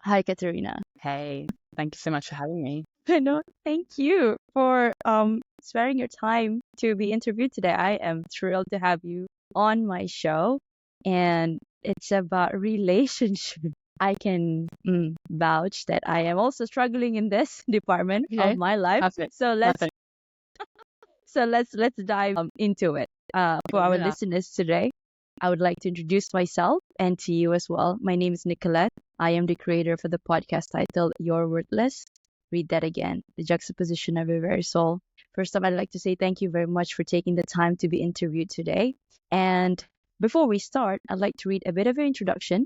Hi, Katarina. Hey, thank you so much for having me. No, thank you for sparing your time to be interviewed today. I am thrilled to have you on my show, and it's about relationship. I can vouch that I am also struggling in this department of Okay, my life. perfect, So let's perfect. let's dive into it. For Okay, our yeah. listeners today, I would like to introduce myself and to you as well. My name is Nicolette. I am the creator for the podcast titled You're Worthless. Read that again, the juxtaposition of your very soul. First off, I'd like to say thank you very much for taking the time to be interviewed today. And before we start, I'd like to read a bit of an introduction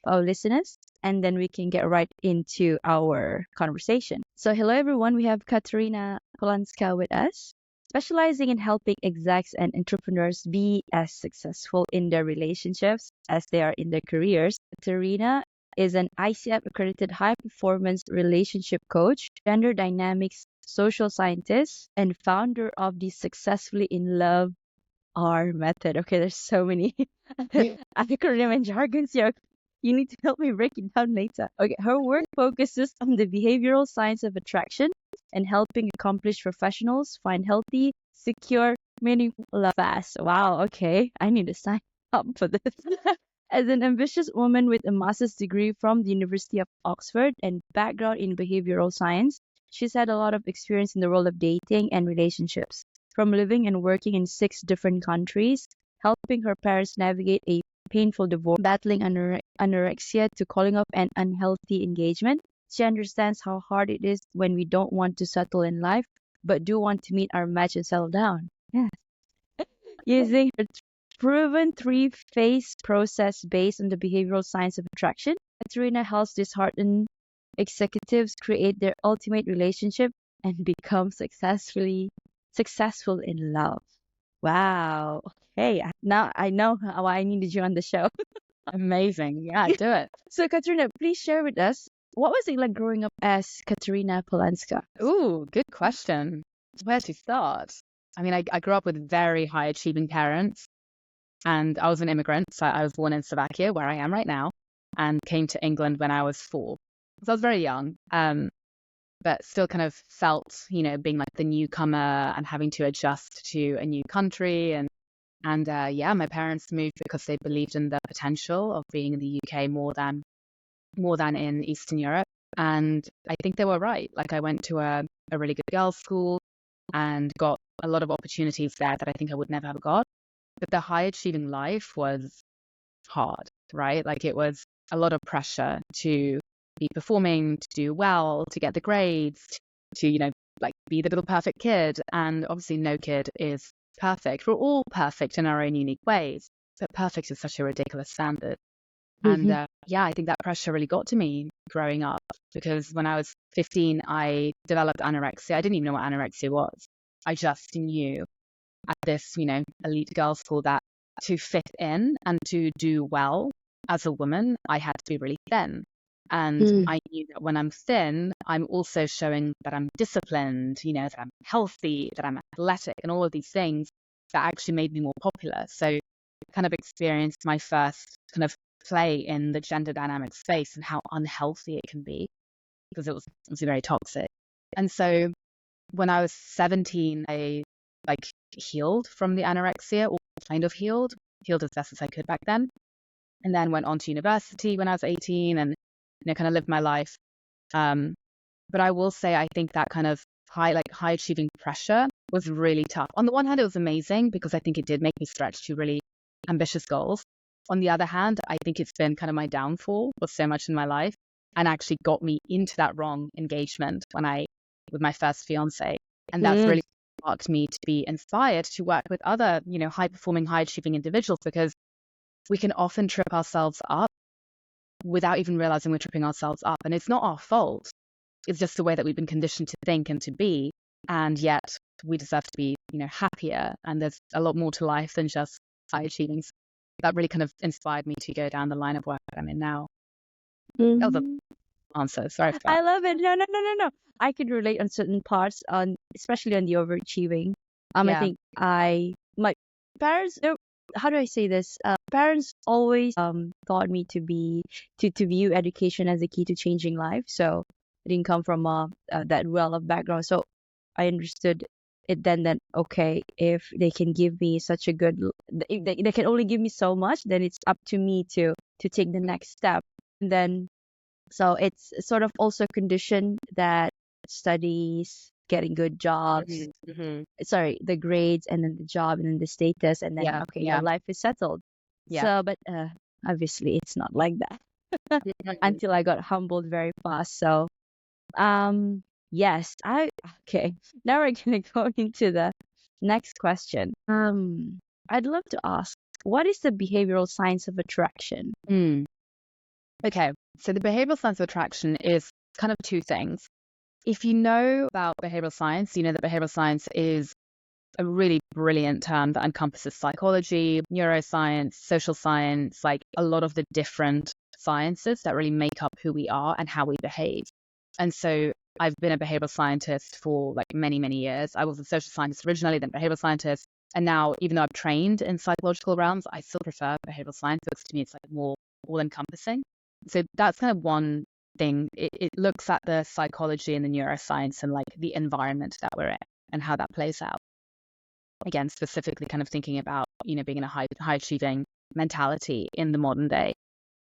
for our listeners, and then we can get right into our conversation. So, hello everyone, we have Katarina Polonska with us, specializing in helping execs and entrepreneurs be as successful in their relationships as they are in their careers. Katarina is an ICF accredited high performance relationship coach, gender dynamics social scientist, and founder of the Successfully in Love R method. Okay, there's so many acronym and jargons here. You need to help me break it down later. Okay, her work focuses on the behavioral science of attraction and helping accomplished professionals find healthy, secure, meaningful love fast. Wow, okay. I need to sign up for this. As an ambitious woman with a master's degree from the University of Oxford and background in behavioral science, she's had a lot of experience in the world of dating and relationships. From living and working in 6 different countries, helping her parents navigate a painful divorce, battling anorexia, to calling up an unhealthy engagement, she understands how hard it is when we don't want to settle in life, but do want to meet our match and settle down. Yes. Using her proven 3-phase process based on the behavioral science of attraction, Katarina helps disheartened executives create their ultimate relationship and become successful in love. Wow. Hey, now I know why I needed you on the show. Amazing. Yeah, do it. So, Katarina, please share with us, what was it like growing up as Katarina Polanska? Ooh, good question. Where to start? I mean, I grew up with very high achieving parents, and I was an immigrant. So I was born in Slovakia, where I am right now, and came to England when I was 4. So I was very young, but still kind of felt, being like the newcomer and having to adjust to a new country. And yeah, my parents moved because they believed in the potential of being in the UK more than in Eastern Europe. And I think they were right. Like, I went to a really good girls' school and got a lot of opportunities there that I think I would never have got. But the high achieving life was hard, right? Like, it was a lot of pressure to be performing, to do well, to get the grades, to, like, be the little perfect kid. And obviously no kid is perfect. We're all perfect in our own unique ways, but perfect is such a ridiculous standard. And yeah, I think that pressure really got to me growing up, because when I was 15, I developed anorexia. I didn't even know what anorexia was. I just knew at this, elite girls' school that to fit in and to do well as a woman, I had to be really thin. And I knew that when I'm thin, I'm also showing that I'm disciplined, that I'm healthy, that I'm athletic, and all of these things that actually made me more popular. So I kind of experienced my first kind of play in the gender dynamic space and how unhealthy it can be, because it was very toxic. And so when I was 17, I healed from the anorexia, or kind of healed as best as I could back then. And then went on to university when I was 18 and, kind of lived my life. But I will say, I think that kind of high achieving pressure was really tough. On the one hand, it was amazing because I think it did make me stretch to really ambitious goals. On the other hand, I think it's been kind of my downfall for so much in my life, and actually got me into that wrong engagement with my first fiance. And that's really sparked me to be inspired to work with other, high performing, high achieving individuals, because we can often trip ourselves up without even realizing we're tripping ourselves up. And it's not our fault. It's just the way that we've been conditioned to think and to be. And yet we deserve to be, happier. And there's a lot more to life than just high achieving. So that really kind of inspired me to go down the line of work that I'm in now. That was an answer. Sorry for that. I love it. No. I could relate on certain parts, especially on the overachieving. I think my parents, how do I say this? Parents always taught me to view education as the key to changing life. So I didn't come from that well of background. So I understood it then that okay, if they can give me such a good, if they can only give me so much, then it's up to me to take the next step. And then so it's sort of also conditioned that studies, getting good jobs, sorry, the grades, and then the job, and then the status, and then Yeah, okay, yeah, your life is settled. yeah. So, but obviously it's not like that until I got humbled very fast. So, yes, I okay. Now we're gonna go into the next question. I'd love to ask, what is the behavioral science of attraction? Mm. Okay, so the behavioral science of attraction is kind of two things. If you know about behavioral science, you know that behavioral science is a really brilliant term that encompasses psychology, neuroscience, social science, like a lot of the different sciences that really make up who we are and how we behave. And so I've been a behavioral scientist for like many, many years. I was a social scientist originally, then behavioral scientist. And now, even though I've trained in psychological realms, I still prefer behavioral science because to me, it's like more all encompassing. So that's kind of one thing. It looks at the psychology and the neuroscience and like the environment that we're in and how that plays out. Again, specifically kind of thinking about, being in a high achieving mentality in the modern day.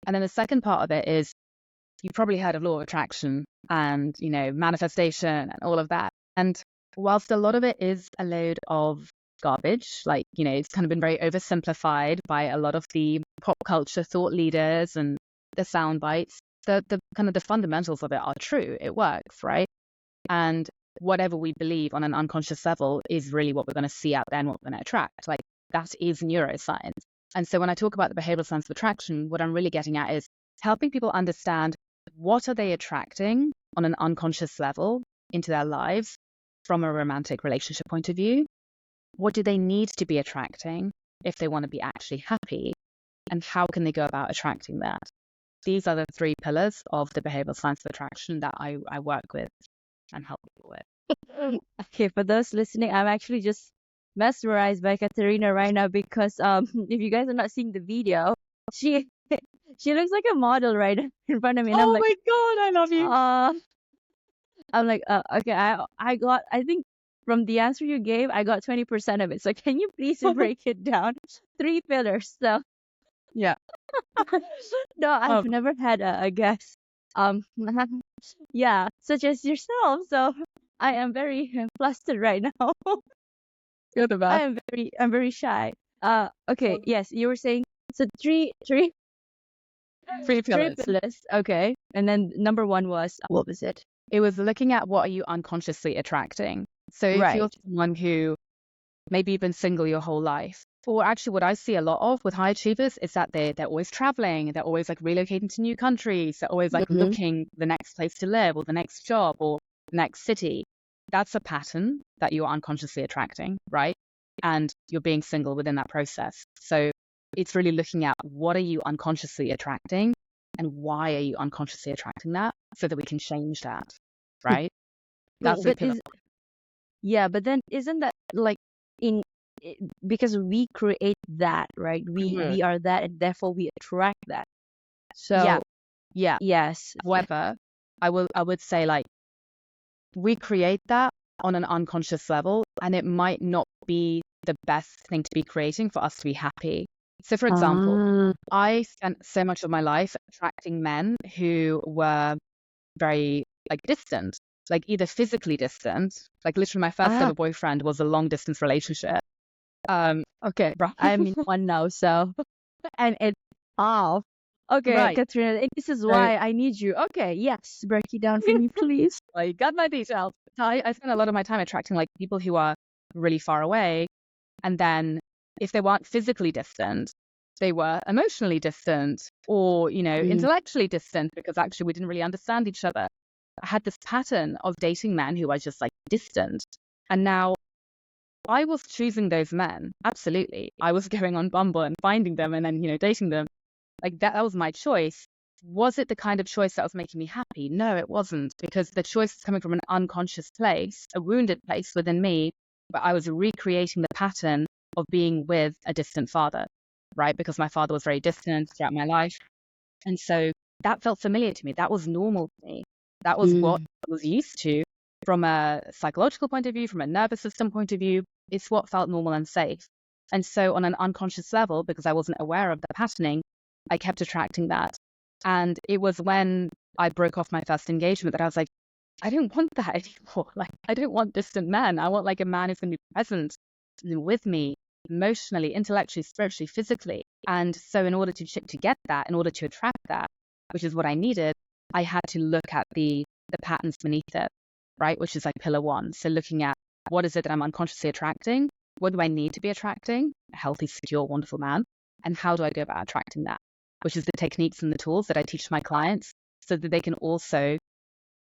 And then the second part of it is you've probably heard of law of attraction and, manifestation and all of that. And whilst a lot of it is a load of garbage, like, it's kind of been very oversimplified by a lot of the pop culture thought leaders and the sound bites, the kind of the fundamentals of it are true. It works, right? And whatever we believe on an unconscious level is really what we're going to see out there and what we're going to attract. Like that is neuroscience. And so when I talk about the behavioral science of attraction, what I'm really getting at is helping people understand what are they attracting on an unconscious level into their lives from a romantic relationship point of view. What do they need to be attracting if they want to be actually happy? And how can they go about attracting that? These are the three pillars of the behavioral science of attraction that I work with and help people with. Okay, for those listening, I'm actually just mesmerized by Katarina right now because if you guys are not seeing the video, she she looks like a model right in front of me, and I'm like, my God, I love you. I'm like, okay, I think from the answer you gave, I got 20% of it. So can you please break it down? 3 pillars. So Yeah. no, I've never had a guest, yeah, such as yourself. So I am very flustered right now. You're the best. I'm very shy. Okay, yes, you were saying so three Pillars. pillars. Okay, and then number 1 was what was it? It was looking at what are you unconsciously attracting. So if you're Right. someone who maybe you've been single your whole life, or actually what I see a lot of with high achievers is that they're always traveling, they're always like relocating to new countries, they're always like looking the next place to live or the next job or the next city. That's a pattern that you're unconsciously attracting, right? And you're being single within that process. So it's really looking at what are you unconsciously attracting and why are you unconsciously attracting that so that we can change that, right? That's But yeah, but then isn't that like in because we create that, right? We are that, and therefore we attract that. So yeah. yes. However, I would say like we create that on an unconscious level, and it might not be the best thing to be creating for us to be happy. So, for example, I spent so much of my life attracting men who were very like distant, like either physically distant, like literally my first ever boyfriend was a long distance relationship. Okay, I'm in one now, so and it's off. Okay, Right. Katrina, this is why I need you. Okay, yes, break it down for me, please. I got my details. I spent a lot of my time attracting like people who are really far away, and then if they weren't physically distant, they were emotionally distant or, intellectually distant because actually we didn't really understand each other. I had this pattern of dating men who were just like distant. And now I was choosing those men. Absolutely. I was going on Bumble and finding them and then, dating them. Like that was my choice. Was it the kind of choice that was making me happy? No, it wasn't, because the choice is coming from an unconscious place, a wounded place within me, but I was recreating the pattern of being with a distant father, right? Because my father was very distant throughout my life. And so that felt familiar to me. That was normal to me. That was what I was used to from a psychological point of view, from a nervous system point of view. It's what felt normal and safe. And so on an unconscious level, because I wasn't aware of the patterning, I kept attracting that. And it was when I broke off my first engagement that I was like, I don't want that anymore. Like, I don't want distant men. I want like a man who's going to be present with me emotionally, intellectually, spiritually, physically. And so in order to get that, in order to attract that, which is what I needed, I had to look at the patterns beneath it, right? Which is like pillar one. So looking at what is it that I'm unconsciously attracting? What do I need to be attracting? A healthy, secure, wonderful man. And how do I go about attracting that? Which is the techniques and the tools that I teach my clients so that they can also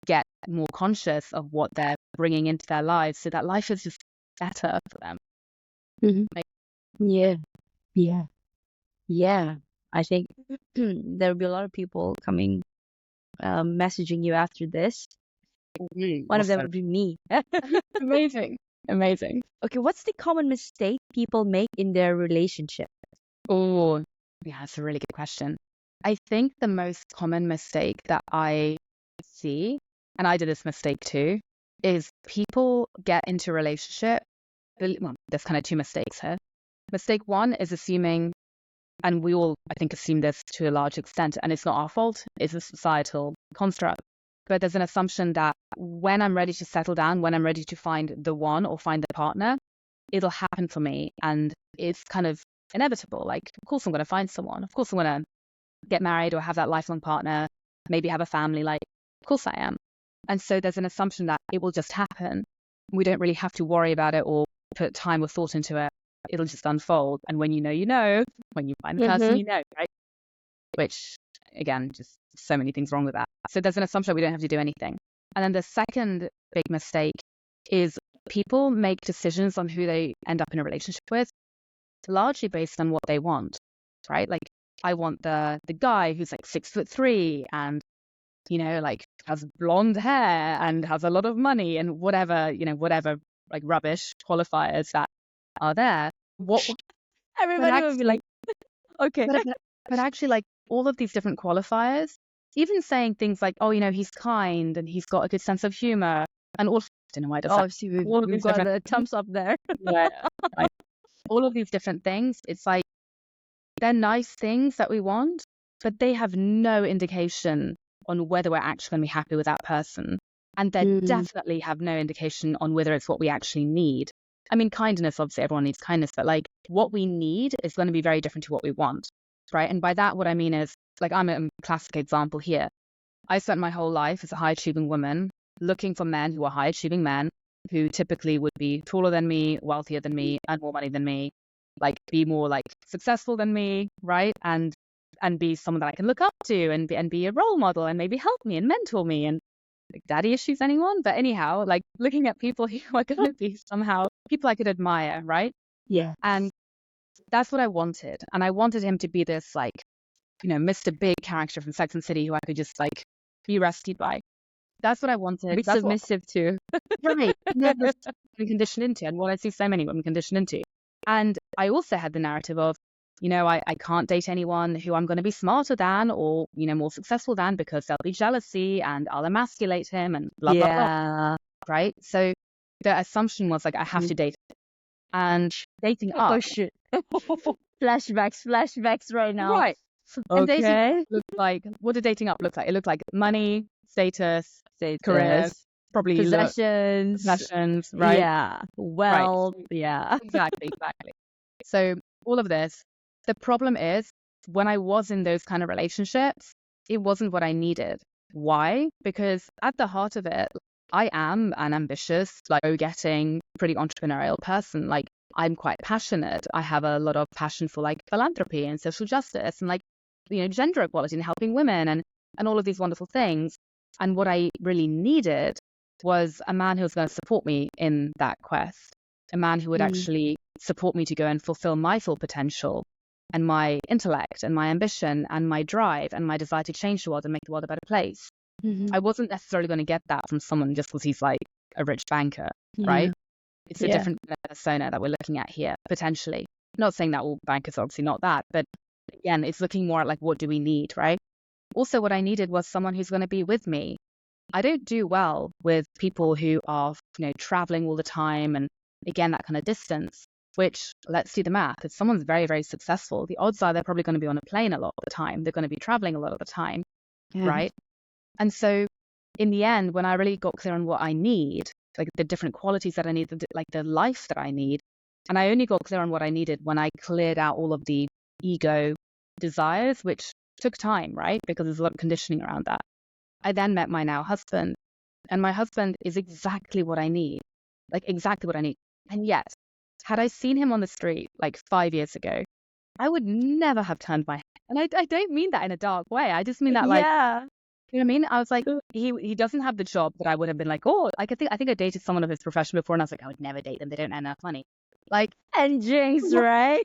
get more conscious of what they're bringing into their lives so that life is just better for them. Yeah. Yeah. Yeah. I think there'll be a lot of people coming, messaging you after this. One of them would be me. Amazing. Okay, what's the common mistake people make in their relationship? Oh, yeah, that's a really good question. I think the most common mistake that I see, and I did this mistake too, is people get into a relationship. Well, there's kind of two mistakes here. Mistake one is assuming, and we all, I think, assume this to a large extent, and it's not our fault, it's a societal construct. But there's an assumption that when I'm ready to settle down, when I'm ready to find the one or find the partner, it'll happen for me. And it's kind of inevitable. Like, of course I'm going to find someone. Of course I'm going to get married or have that lifelong partner, maybe have a family. Like, of course I am. And so there's an assumption that it will just happen. We don't really have to worry about it or put time or thought into it. It'll just unfold. And when you know, when you find the person, you know, right? Which, again, just so many things wrong with that. So there's an assumption that we don't have to do anything. And then the second big mistake is people make decisions on who they end up in a relationship with largely based on what they want, right? Like, I want the guy who's like 6'3" and, you know, like has blonde hair and has a lot of money and whatever like rubbish qualifiers that are there. What Everybody would be like, okay. But actually, like, all of these different qualifiers, even saying things like, oh, you know, he's kind and he's got a good sense of humor and all, I don't know why it does that. See, we've got the thumbs up there. Yeah, right. All of these different things, it's like, they're nice things that we want, but they have no indication on whether we're actually going to be happy with that person. And they definitely have no indication on whether it's what we actually need. I mean, kindness, obviously everyone needs kindness, but like what we need is going to be very different to what we want, right? And by that, what I mean is, like, I'm a classic example here. I spent my whole life as a high achieving woman looking for men who are high achieving men who typically would be taller than me, wealthier than me, and more money than me, like be more like successful than me, right? And be someone that I can look up to and be a role model and maybe help me and mentor me. And like, daddy issues, anyone? But anyhow, like looking at people who are going to be somehow people I could admire, right? Yeah. And that's what I wanted. And I wanted him to be this, like, you know, Mr. Big character from Sex and the City who I could just like be rescued by. That's what I wanted. Be submissive to. Right. That's what I'm conditioned into, and what I see so many women conditioned into. And I also had the narrative of, you know, I can't date anyone who I'm going to be smarter than or, you know, more successful than because there'll be jealousy and I'll emasculate him and blah, blah, blah. Right? So the assumption was like, I have to date him. And dating up. Oh, shit. Flashbacks right now. Right. Okay. And dating looked like, what did dating up look like? It looked like money, status, career, probably possessions, right? Yeah. Wealth. Right. Yeah. Exactly. So all of this. The problem is when I was in those kind of relationships, it wasn't what I needed. Why? Because at the heart of it, I am an ambitious, like, go-getting, pretty entrepreneurial person. Like, I'm quite passionate. I have a lot of passion for like philanthropy and social justice and like, you know, gender equality and helping women and all of these wonderful things. And what I really needed was a man who was going to support me in that quest, a man who would actually support me to go and fulfill my full potential and my intellect and my ambition and my drive and my desire to change the world and make the world a better place. I wasn't necessarily going to get that from someone just because he's like a rich banker, right? It's a different persona that we're looking at here, potentially. Not saying that all bankers are obviously not that, but again, it's looking more at like, what do we need, right? Also, what I needed was someone who's going to be with me. I don't do well with people who are, traveling all the time and again, that kind of distance, which let's do the math. If someone's very, very successful, the odds are they're probably going to be on a plane a lot of the time. They're going to be traveling a lot of the time, right? And so in the end, when I really got clear on what I need, like the different qualities that I need, like the life that I need, and I only got clear on what I needed when I cleared out all of the ego desires, which took time, right? Because there's a lot of conditioning around that. I then met my now husband, and my husband is exactly what I need, like exactly what I need. And yet, had I seen him on the street like 5 years ago, I would never have turned my head. And I don't mean that in a dark way. I just mean that like, you know what I mean? I was like, he doesn't have the job that I would have been like, oh, like I think I dated someone of his profession before, and I was like, I would never date them. They don't earn enough money. Like, and jinx, right?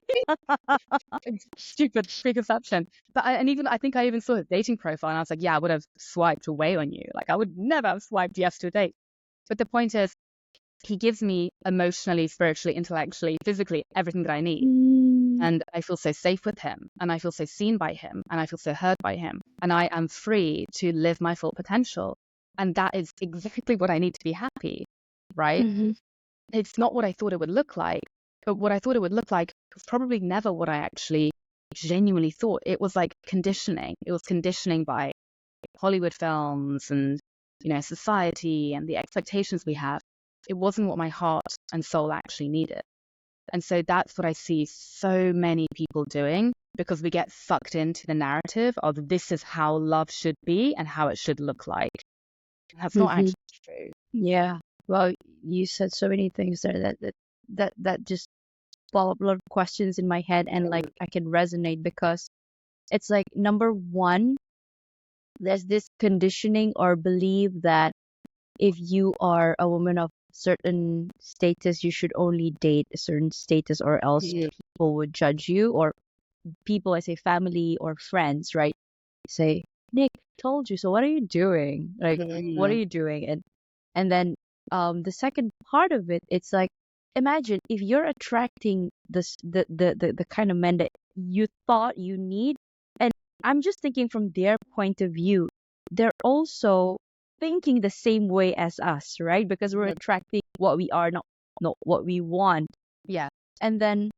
Stupid preconception. But I think I even saw his dating profile, and I was like, yeah, I would have swiped away on you. Like, I would never have swiped yes to a date. But the point is, he gives me emotionally, spiritually, intellectually, physically everything that I need. And I feel so safe with him, and I feel so seen by him, and I feel so heard by him, and I am free to live my full potential. And that is exactly what I need to be happy, right? It's not what I thought it would look like, but what I thought it would look like was probably never what I actually genuinely thought. It was like conditioning. It was conditioning by Hollywood films and, society and the expectations we have. It wasn't what my heart and soul actually needed. And so that's what I see so many people doing, because we get sucked into the narrative of this is how love should be and how it should look like. That's not actually true. Yeah. Well, you said so many things there that just brought up a lot of questions in my head, and like I can resonate, because it's like, number one, there's this conditioning or belief that if you are a woman of certain status, you should only date a certain status, or else people would judge you, or people, I say family or friends, right? Say, Nick, told you, so what are you doing? Like, what are you doing? And then the second part of it, it's like, imagine if you're attracting the kind of men that you thought you need, and I'm just thinking from their point of view, they're also thinking the same way as us, right? Because we're attracting what we are, not what we want. Yeah. And then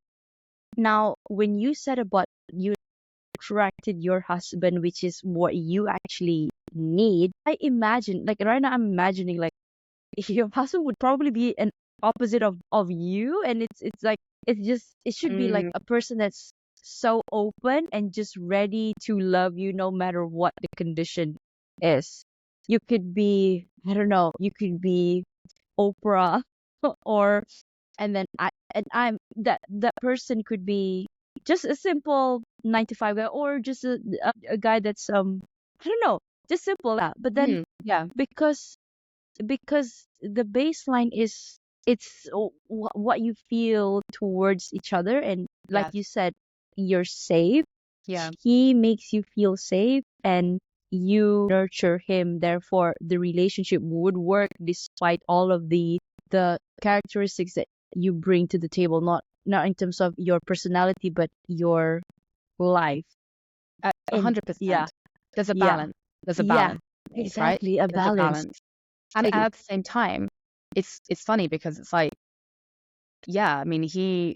now, when you said about you attracted your husband, which is what you actually need, I imagine, like right now, I'm imagining like your husband would probably be an opposite of you, and it's like it should be like a person that's so open and just ready to love you no matter what the condition is. You could be, I don't know, you could be Oprah or I'm that person could be just a simple 9 to 5 guy, or just a guy that's I don't know, just simple that. But then because the baseline is, it's what you feel towards each other, and like you said, you're safe. He makes you feel safe, and you nurture him, therefore the relationship would work despite all of the characteristics that you bring to the table, not in terms of your personality, but your life. 100%. There's a balance. There's a balance. Exactly, right? a balance. And at the same time, it's funny because it's like, I mean, he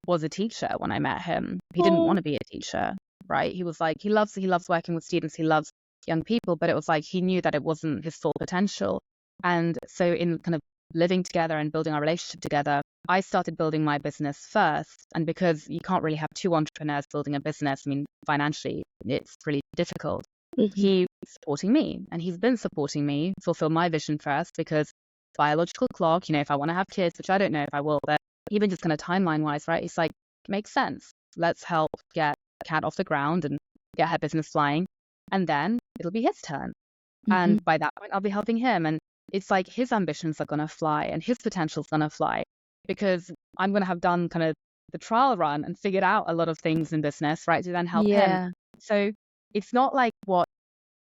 was a teacher when I met him. He didn't want to be a teacher, right? He was like, he loves working with students. He loves young people, but it was like, he knew that it wasn't his full potential. And so in kind of living together and building our relationship together, I started building my business first. And because you can't really have two entrepreneurs building a business, I mean, financially, it's really difficult. He was supporting me, and he's been supporting me fulfill my vision first, because biological clock, if I want to have kids, which I don't know if I will, but even just kind of timeline wise, right? It's like, it makes sense. Let's help get Kat off the ground and get her business flying. And then it'll be his turn. And by that point, I'll be helping him. And it's like his ambitions are going to fly and his potential's going to fly, because I'm going to have done kind of the trial run and figured out a lot of things in business, right? To then help him. So it's not like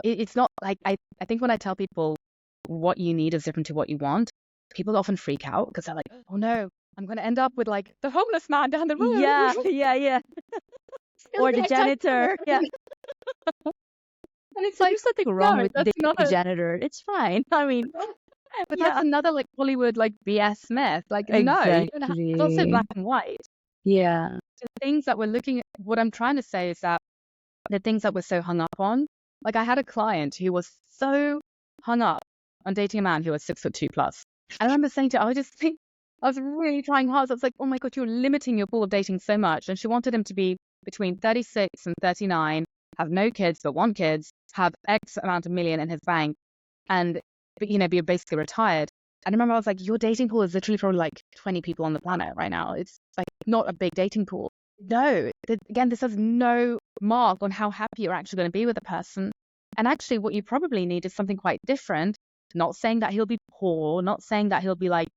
it's not like, I think when I tell people what you need is different to what you want, people often freak out because they're like, oh no, I'm going to end up with like the homeless man down the road. Yeah, yeah. Or the janitor. Yeah. And it's So like, there's nothing wrong no, with that's dating a another, janitor. It's fine. I mean, but that's yeah, another like Hollywood like BS myth. Like, no, you don't have, it's not so exactly. black and white. Yeah. The things that we're looking at, what I'm trying to say is that the things that we're so hung up on, like I had a client who was so hung up on dating a man who was 6'2" plus. I remember saying to her, I was really trying hard. So I was like, oh my God, you're limiting your pool of dating so much. And she wanted him to be between 36 and 39, have no kids, but want kids, have X amount of million in his bank, and, be basically retired. And I remember I was like, your dating pool is literally probably like 20 people on the planet right now. It's like not a big dating pool. No, again, this has no mark on how happy you're actually going to be with a person. And actually, what you probably need is something quite different. Not saying that he'll be poor, not saying that he'll be like,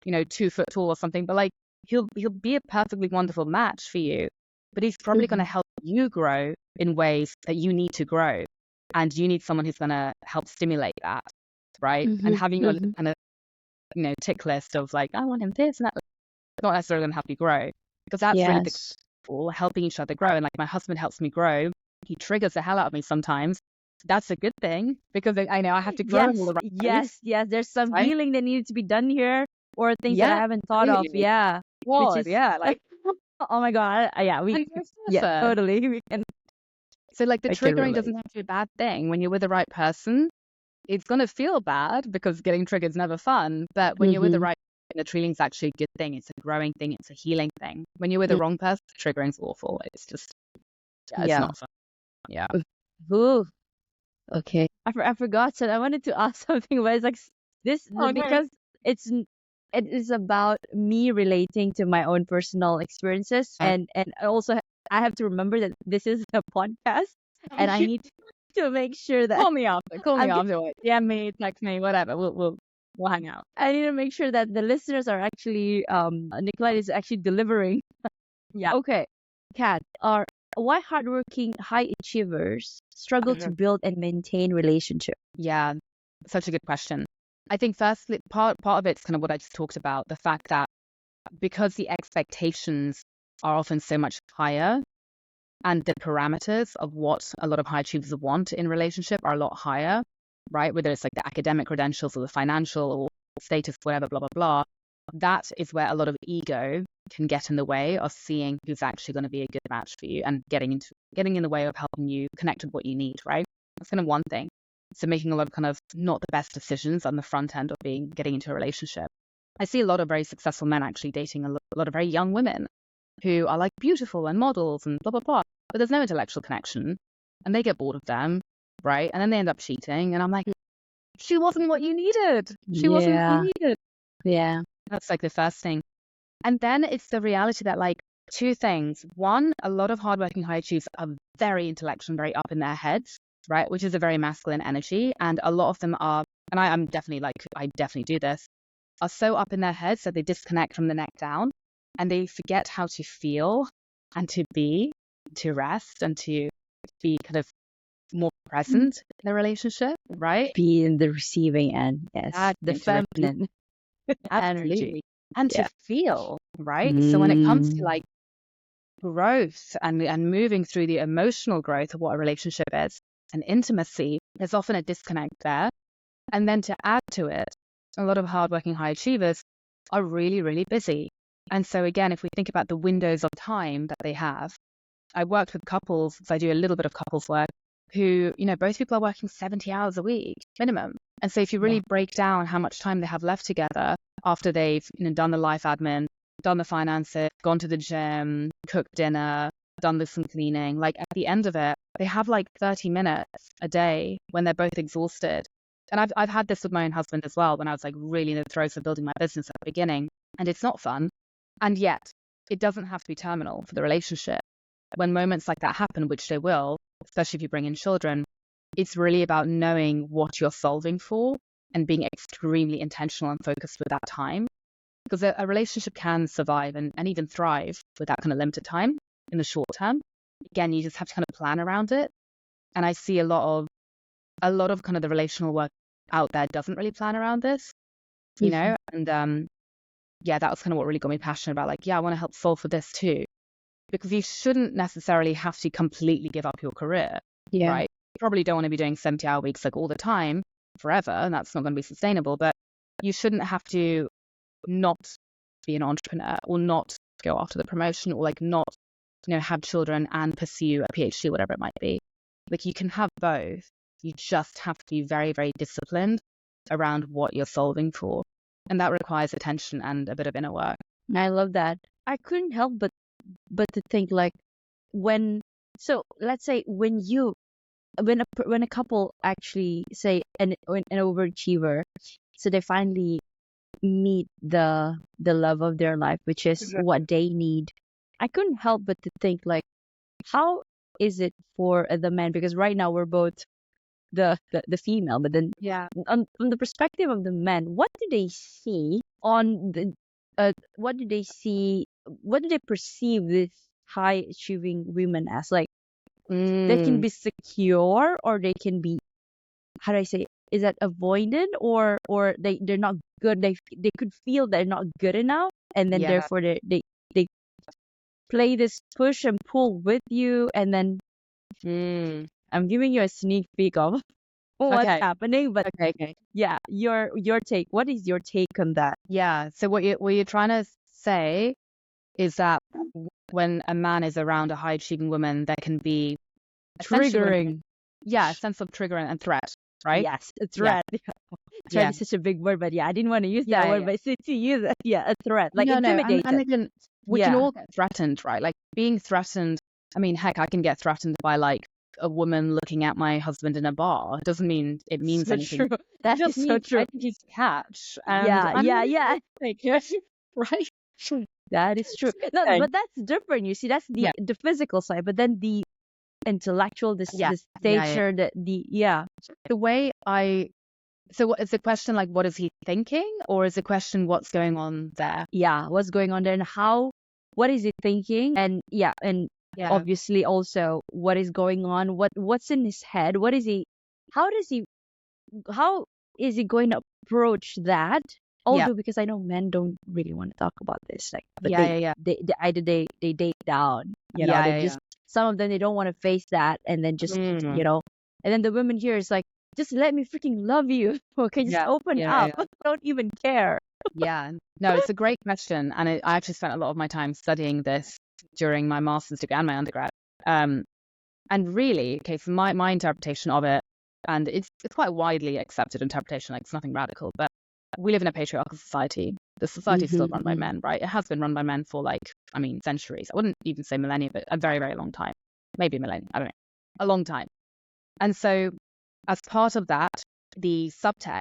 2 foot tall or something, but like he'll be a perfectly wonderful match for you. But he's probably going to help you grow in ways that you need to grow, and you need someone who's going to help stimulate that, right? And having your kind of tick list of like, I want him this and that, not necessarily going to help you grow, because that's really the Yes. goal, helping each other grow. And like my husband helps me grow. He triggers the hell out of me sometimes. That's a good thing, because I know I have to grow in all the right ways, Yes. There's some right? healing that needs to be done here, or things that I Yeah, haven't thought of. really. Yeah. Which God, is, yeah, like, oh my God. Yeah, and vice yeah, versa. totally. We can, So like the I can triggering relate. doesn't have to be a bad thing. When you're with the right person, it's going to feel bad because getting triggered is never fun. But when you're with the right person, the triggering's actually a good thing. It's a growing thing. It's a healing thing. When you're with the wrong person, triggering's awful. It's just, yeah, it's Yeah. not fun. Yeah. Ooh, okay. I forgot. So I wanted to ask something, but it's like Oh no. because it is about me relating to my own personal experiences, and I have to remember that this is a podcast, and I need to make sure that Call me after. Call me I'm after. DM me, text me, whatever. We'll hang out. I need to make sure that the listeners are actually Nicolette is actually delivering. Yeah. Okay, Kat, are why hardworking high achievers struggle to build and maintain relationships? Yeah. Such a good question. I think firstly, part of it's kind of what I just talked about, the fact that because the expectations are often so much higher, and the parameters of what a lot of high achievers want in relationship are a lot higher, right? Whether it's like the academic credentials or the financial or status, whatever, blah, blah, blah. That is where a lot of ego can get in the way of seeing who's actually going to be a good match for you, and getting in the way of helping you connect with what you need, right? That's kind of one thing. So making a lot of kind of not the best decisions on the front end of getting into a relationship. I see a lot of very successful men actually dating a lot of very young women who are like beautiful and models and blah, blah, blah. But there's no intellectual connection, and they get bored of them, right? And then they end up cheating. And I'm like, she wasn't what you needed. She wasn't what you needed. Yeah. That's like the first thing. And then it's the reality that like two things. One, a lot of hardworking high achievers are very intellectual and very up in their heads, right? Which is a very masculine energy. And a lot of them are, and I definitely do this, are so up in their heads that they disconnect from the neck down, and they forget how to feel and to rest and to be kind of more present in a relationship, right? Be in the receiving end. Yes. The And to feminine energy. absolutely. And Yeah. to feel, right? So when it comes to like growth and moving through the emotional growth of what a relationship is and intimacy, there's often a disconnect there. And then to add to it, a lot of hardworking high achievers are really, really busy. And so again, if we think about the windows of time that they have, I worked with couples, so I do a little bit of couples work, who, both people are working 70 hours a week minimum. And so if you really break down how much time they have left together after they've done the life admin, done the finances, gone to the gym, cooked dinner, done some cleaning, like at the end of it, they have like 30 minutes a day when they're both exhausted. And I've had this with my own husband as well, when I was like really in the throes of building my business at the beginning, and it's not fun. And yet it doesn't have to be terminal for the relationship. When moments like that happen, which they will, especially if you bring in children, it's really about knowing what you're solving for and being extremely intentional and focused with that time. Because a relationship can survive and even thrive with that kind of limited time in the short term. Again, you just have to kind of plan around it. And I see a lot of kind of the relational work out there doesn't really plan around this, And yeah, that was kind of what really got me passionate about, like, yeah, I want to help solve for this too. Because you shouldn't necessarily have to completely give up your career, Yeah. right? You probably don't want to be doing 70-hour weeks like all the time forever, and that's not going to be sustainable. But you shouldn't have to not be an entrepreneur, or not go after the promotion, or like not, have children and pursue a PhD, whatever it might be. Like, you can have both. You just have to be very, very disciplined around what you're solving for. And that requires attention and a bit of inner work. I love that. I couldn't help but to think like so let's say when a couple actually say an overachiever, so they finally meet the love of their life, which is what they need. I couldn't help but to think like, how is it for the men? Because right now we're both the female, but then Yeah. from the perspective of the men, what do they see on the what do they see? What do they perceive this high achieving women as? Like, they can be secure, or they can be, how do I say, is that avoided, or they're not good, they could feel they're not good enough, and then Yeah. therefore they play this push and pull with you, and then I'm giving you a sneak peek of what's Okay. happening, but Okay. yeah, your take, what is your take on that? Yeah. So what you're trying to say is that when a man is around a high achieving woman, there can be essentially Triggering. a sense of trigger and threat, right? Yes, a threat. Threat Yeah. is such a big word, but yeah, I didn't want to use Yeah, that word, yeah. but to use it, yeah, a threat, like No, and intimidated. again, we can Yeah. all get threatened, right? Like, being threatened. I mean, heck, I can get threatened by like a woman looking at my husband in a bar. It doesn't mean it means So anything. true. That Just is so means true. I think he's a catch, and Yeah, I'm yeah. like, right? That is true. No, Okay. but that's different. You see, that's Yeah. the physical side, but then the intellectual, this Yeah. Yeah. stature, The way So is the question like, what is he thinking? Or is the question, what's going on there? what's going on there, and what is he thinking, and Yeah. obviously also what is going on, what's in his head, how does he how is he going to approach that? Yeah. Although, because I know men don't really want to talk about this, like, but Yeah. they either they date down, Yeah. they Yeah. just, some of them, they don't want to face that, and then just, Mm. and then the women here is like, just let me freaking love you. Okay, just Yeah. open Yeah. up. Don't even care. Yeah. No, it's a great question. And I actually spent a lot of my time studying this during my master's degree and my undergrad. And really, okay, so my interpretation of it, and it's quite widely accepted interpretation, like, it's nothing radical, but we live in a patriarchal society. The society is still run by men, right? It has been run by men for, like, I mean, centuries. I wouldn't even say millennia, but a very, very long time. Maybe millennia, I don't know. A long time. And so, as part of that, the subtext,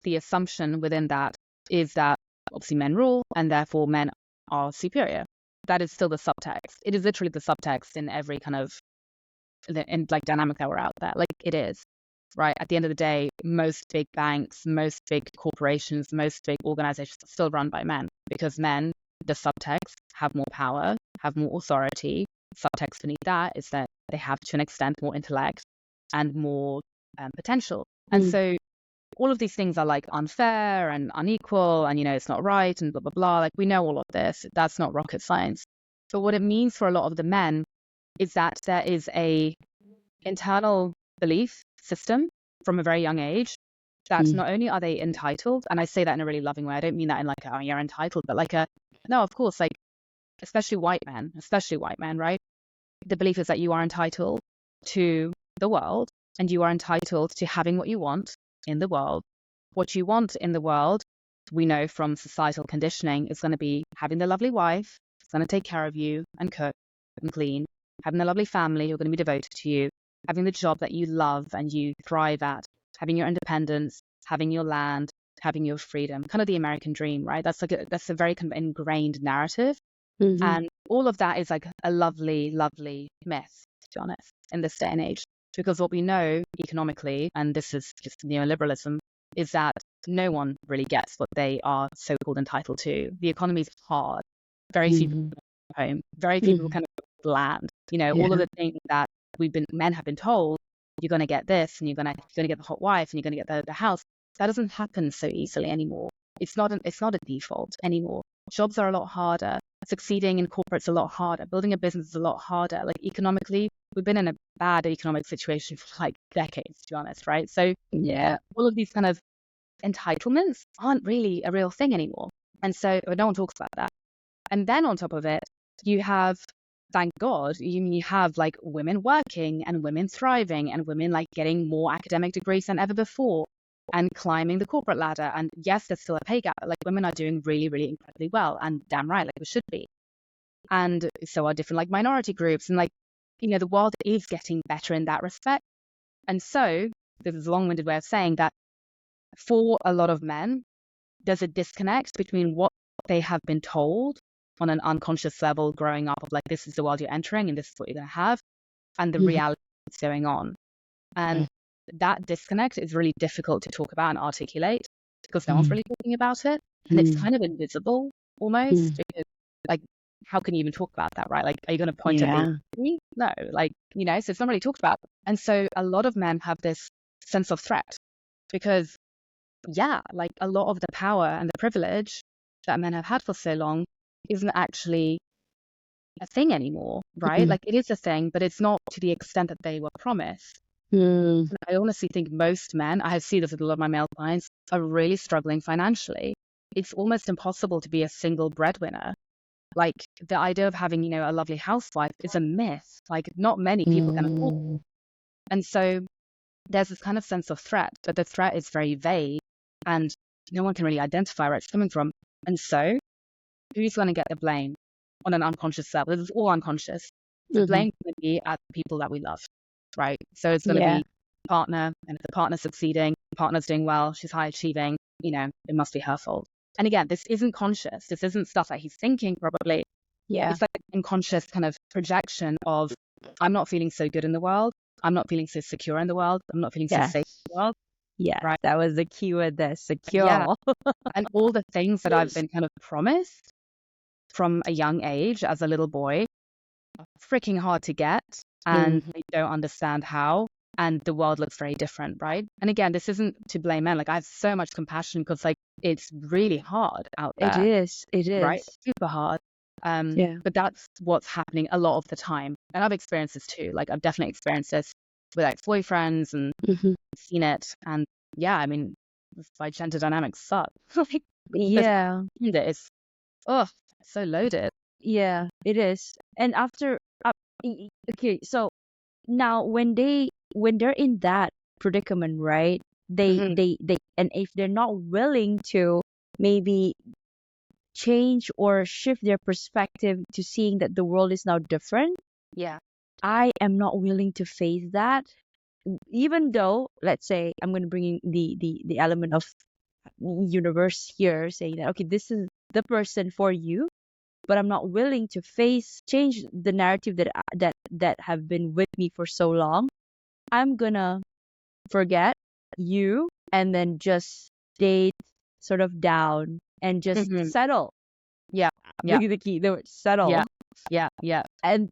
the assumption within that is that obviously men rule, and therefore men are superior. That is still the subtext. It is literally the subtext in every kind of like dynamic that we're out there. Like, it is, right? At the end of the day, most big banks, most big corporations, most big organizations are still run by men, because men, the subtext, have more power, have more authority. Subtext beneath that is that they have, to an extent, more intellect and more potential. And so all of these things are like unfair and unequal, and it's not right, and blah blah blah. Like, we know all of this. That's not rocket science. But what it means for a lot of the men is that there is a internal belief system from a very young age that not only are they entitled, and I say that in a really loving way. I don't mean that in like, oh, you're entitled, but like no, of course, like, especially white men, right? The belief is that you are entitled to the world, and you are entitled to having what you want in the world. What you want in the world, we know from societal conditioning, is going to be having the lovely wife, who's going to take care of you and cook and clean, having a lovely family who are going to be devoted to you, having the job that you love and you thrive at, having your independence, having your land, having your freedom, kind of the American dream, right? That's a very kind of ingrained narrative. And all of that is like a lovely, lovely myth, to be honest, in this day and age. Because what we know economically, and this is just neoliberalism, is that no one really gets what they are so-called entitled to. The economy is hard. Very few people come home. Very few people kind of land. All of the things that men have been told, you're going to get this, and you're going to get the hot wife, and you're going to get the house. That doesn't happen so easily anymore. It's not a default anymore. Jobs are a lot harder. Succeeding in corporate's a lot harder. Building a business is a lot harder. Like economically, we've been in a bad economic situation for like decades, to be honest, right? So Yeah. all of these kind of entitlements aren't really a real thing anymore. And so no one talks about that. And then on top of it, you have, thank God, you have like women working and women thriving and women like getting more academic degrees than ever before and climbing the corporate ladder. And yes, there's still a pay gap, but like women are doing really, really incredibly well, and damn right, like we should be. And so are different like minority groups. And like, the world is getting better in that respect. And so this is a long-winded way of saying that for a lot of men, there's a disconnect between what they have been told on an unconscious level growing up of like, this is the world you're entering and this is what you're going to have, and the reality that's going on. And that disconnect is really difficult to talk about and articulate because no one's really talking about it. And it's kind of invisible almost because like, how can you even talk about that, right? Like, are you going to point at me? No, like, so it's not really talked about. And so a lot of men have this sense of threat because, like a lot of the power and the privilege that men have had for so long isn't actually a thing anymore, right? Like it is a thing, but it's not to the extent that they were promised. And I honestly think most men, I see this with a lot of my male clients, are really struggling financially. It's almost impossible to be a single breadwinner. Like the idea of having, a lovely housewife is a myth. Like not many people can afford it. And so there's this kind of sense of threat, but the threat is very vague and no one can really identify where it's coming from. And so who's going to get the blame on an unconscious level? This is all unconscious. The blame's going to be at the people that we love, right? So it's going to be partner, and if the partner's succeeding, partner's doing well, she's high achieving, it must be her fault. And again, this isn't conscious. This isn't stuff that he's thinking probably. Yeah. It's like an unconscious kind of projection of, I'm not feeling so good in the world. I'm not feeling so secure in the world. I'm not feeling so safe in the world. Yeah, right. That was the keyword there, secure. Yeah. And all the things that I've been kind of promised from a young age as a little boy are freaking hard to get, and they don't understand how, and the world looks very different, right? And again, this isn't to blame men. Like I have so much compassion because like it's really hard out there. It is. Right? It's super hard. But that's what's happening a lot of the time. And I've experienced this too. Like I've definitely experienced this with ex-boyfriends and seen it. And I mean, my gender dynamics suck. Like, it's so loaded. Yeah, it is. And after, okay, so now when they're in that predicament, right? They and if they're not willing to maybe change or shift their perspective to seeing that the world is now different. I am not willing to face that, even though, let's say, I'm going to bring in the element of universe here, saying that okay, this is the person for you, but I'm not willing to change the narrative that have been with me for so long. I'm gonna forget you and then just stay sort of down and just settle. Look at the key, the word settle.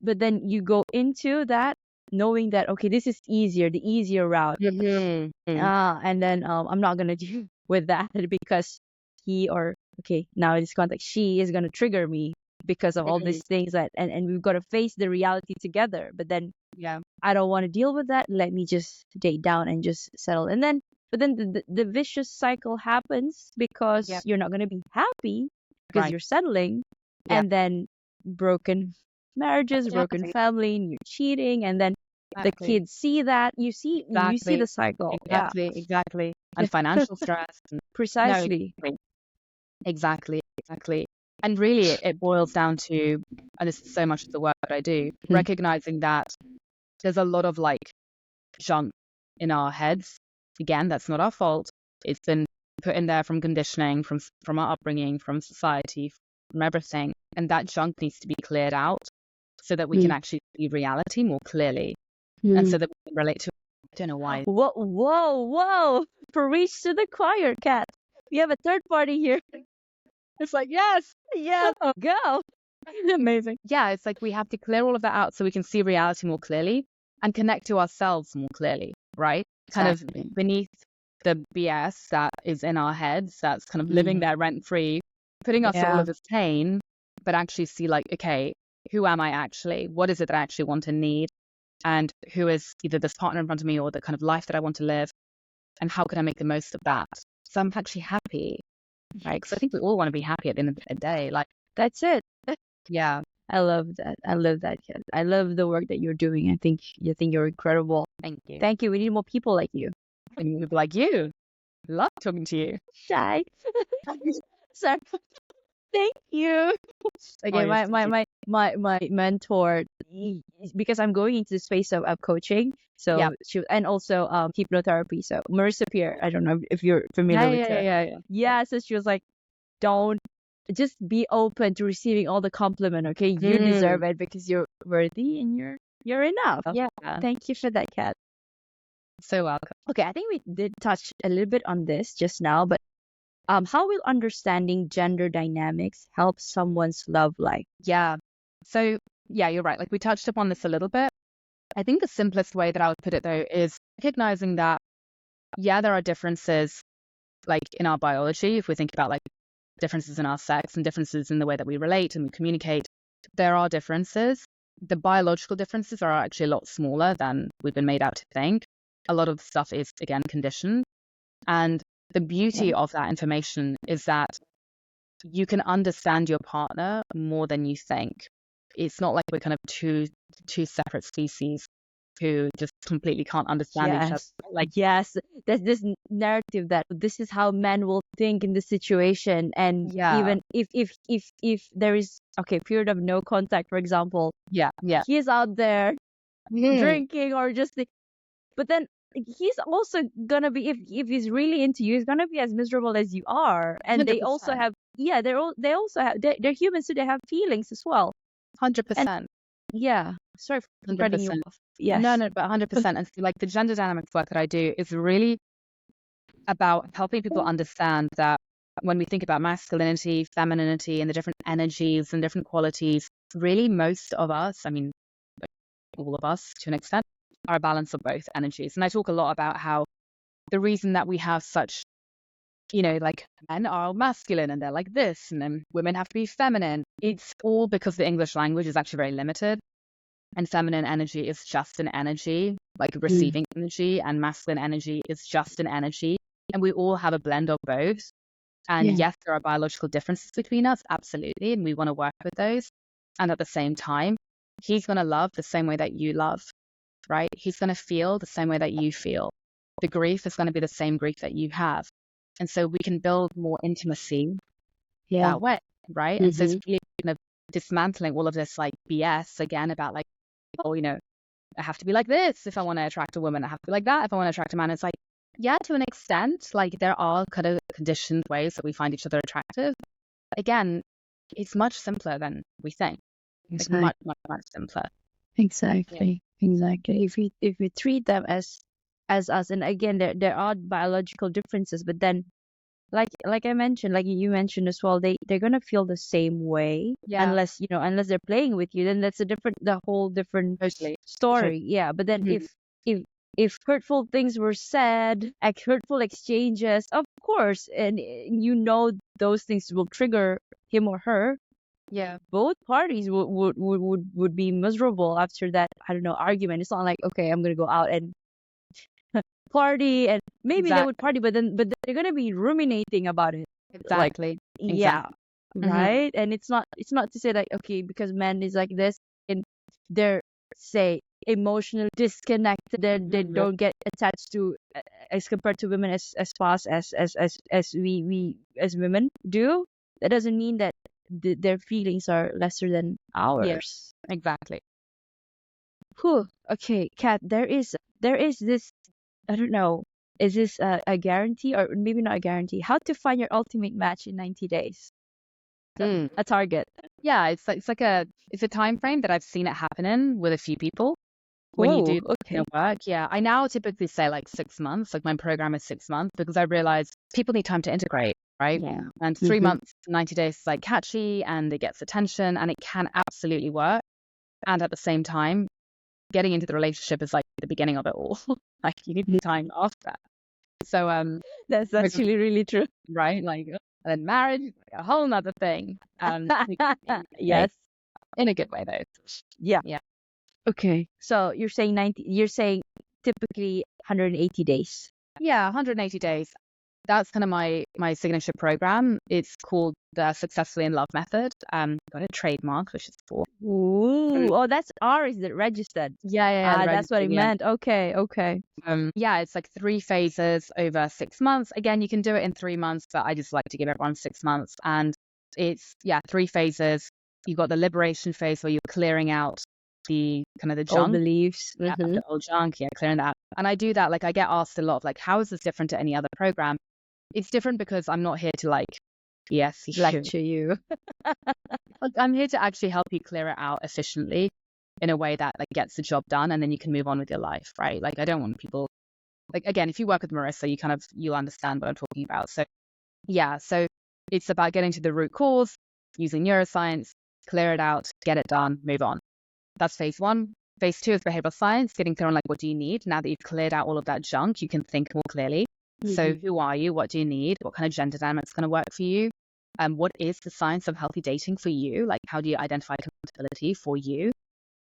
But then you go into that knowing that okay, this is the easier route. And then I'm not gonna deal with that because now in this context she is gonna trigger me because of all these things and we've got to face the reality together. But then I don't want to deal with that. Let me just stay down and just settle. But then the vicious cycle happens because you're not gonna be happy because you're settling, and then broken marriages, broken family, and you're cheating, and then the kids see that. You see the cycle. Exactly. And financial stress. Precisely. No, exactly. And really, it boils down to, and this is so much of the work that I do, recognizing that there's a lot of like junk in our heads. Again, that's not our fault. It's been put in there from conditioning, from our upbringing, from society, from everything. And that junk needs to be cleared out so that we can actually see reality more clearly. And so that we can relate to it. I don't know why. Whoa. Preach to the choir, Kat. We have a third party here. It's like, yes, go. Amazing. It's like we have to clear all of that out so we can see reality more clearly and connect to ourselves more clearly, right? Kind of beneath the BS that is in our heads, that's kind of living there rent free, putting us through all Yeah. of this pain, but actually see like, okay, who am I actually? What is it that I actually want and need? And who is either this partner in front of me or the kind of life that I want to live? And how can I make the most of that? So I'm actually happy, right? Because I think we all want to be happy at the end of the day. Like, That's it. yeah, I love that. I love that, Kat. I love the work that you're doing. I think you're incredible. thank you. Thank you. We need more people like you. And people like you. Love talking to you. Shy. Sorry. Thank you. Okay, Oh, yes, my mentor, because I'm going into the space of coaching, so yeah. and also hypnotherapy. So Marissa Peer, I don't know if you're familiar with her. Yeah. Yeah, so she was like, don't just be open to receiving all the compliment. Okay, you deserve it because you're worthy and you're enough. Yeah. Thank you for that, Kat. So welcome. Okay, I think we did touch a little bit on this just now, but how will understanding gender dynamics help someone's love life? Yeah. So, yeah, you're right. Like we touched upon this a little bit. I think the simplest way that I would put it, though, is recognizing that, yeah, there are differences like in our biology. If we think about like differences in our sex and differences in the way that we relate and we communicate, there are differences. The biological differences are actually a lot smaller than we've been made out to think. A lot of the stuff is, again, conditioned. And the beauty of that information is that you can understand your partner more than you think. It's not like we're kind of two separate species who just completely can't understand each other. Like, yes, there's this narrative that this is how men will think in this situation, and yeah, even if there is period of no contact, for example, yeah. he's out there drinking or just but then he's also gonna be, if he's really into you, he's gonna be as miserable as you are. And they also 100%. have they also have they're humans, so they have feelings as well. 100%. Yeah, sorry for cutting you 100%. off. Yes. No, but 100%. And so, like, the gender dynamics work that I do is really about helping people understand that when we think about masculinity, femininity, and the different energies and different qualities, really most of us, I mean, all of us to an extent, are a balance of both energies. And I talk a lot about how the reason that we have such, like men are masculine and they're like this, and then women have to be feminine. It's all because the English language is actually very limited. And feminine energy is just an energy, like receiving energy, and masculine energy is just an energy. And we all have a blend of both. And yes, there are biological differences between us, absolutely. And we want to work with those. And at the same time, he's going to love the same way that you love, right? He's going to feel the same way that you feel. The grief is going to be the same grief that you have. And so we can build more intimacy that way, right? And so it's really kind of dismantling all of this like BS again about like, oh, I have to be like this if I want to attract a woman. I have to be like that if I want to attract a man. It's like, yeah, to an extent, like there are kind of conditioned ways that we find each other attractive. Again, it's much simpler than we think. Exactly. Like much simpler. Exactly. If we treat them as us, and again, there are biological differences, but then like I mentioned, like you mentioned as well, they're gonna feel the same way. Yeah. Unless they're playing with you, then that's the whole different story. Yeah, but then if hurtful things were said, hurtful exchanges, of course, and those things will trigger him or her. Yeah. Both parties would be miserable after that, I don't know, argument. It's not like, okay, I'm gonna go out and party, and maybe they would party, but they're gonna be ruminating about it. Exactly. Yeah, right. And it's not to say like, okay, because men is like this and they're, say, emotionally disconnected, they don't get attached to, as compared to women, as fast as we as women do. That doesn't mean that their feelings are lesser than ours. Yes, exactly. Whew. Okay, Kat, there is this, I don't know, is this a guarantee, or maybe not a guarantee? How to find your ultimate match in 90 days? A target. Yeah, it's a time frame that I've seen it happening with a few people when you do work. Yeah, I now typically say like 6 months. Like my program is 6 months because I realize people need time to integrate, right? Yeah. And 3 months, 90 days is like catchy and it gets attention and it can absolutely work. And at the same time, getting into the relationship is like the beginning of it all. Like you need time after that. So That's actually really true. right, like, and then marriage, like a whole nother thing. Yes. In a good way though. Yeah. Yeah. Okay. So you're saying 90, you're saying typically 180 days. Yeah, 180 days. That's kind of my signature program. It's called the Successfully in Love method. Got it trademarked, which is cool. Ooh. Oh, that's ours that registered. Yeah, the That's what I registry, yeah. meant. Okay. Yeah, it's like 3 phases over 6 months. Again, you can do it in 3 months, but I just like to give everyone 6 months. And it's 3 phases. You got the liberation phase where you're clearing out the kind of the Old junk. beliefs. Yeah, the old junk, clearing that. And I do that, like I get asked a lot of like, how is this different to any other program? It's different because I'm not here to like BS you. Lecture you. Like, I'm here to actually help you clear it out efficiently in a way that like gets the job done, and then you can move on with your life, right? Like I don't want people, like, again, if you work with Marissa, you'll understand what I'm talking about. So so it's about getting to the root cause, using neuroscience, clear it out, get it done, move on. That's phase 1. Phase 2 is behavioral science, getting clear on like, what do you need? Now that you've cleared out all of that junk, you can think more clearly. So who are you? What do you need? What kind of gender dynamics going to work for you? What is the science of healthy dating for you? Like, how do you identify compatibility for you?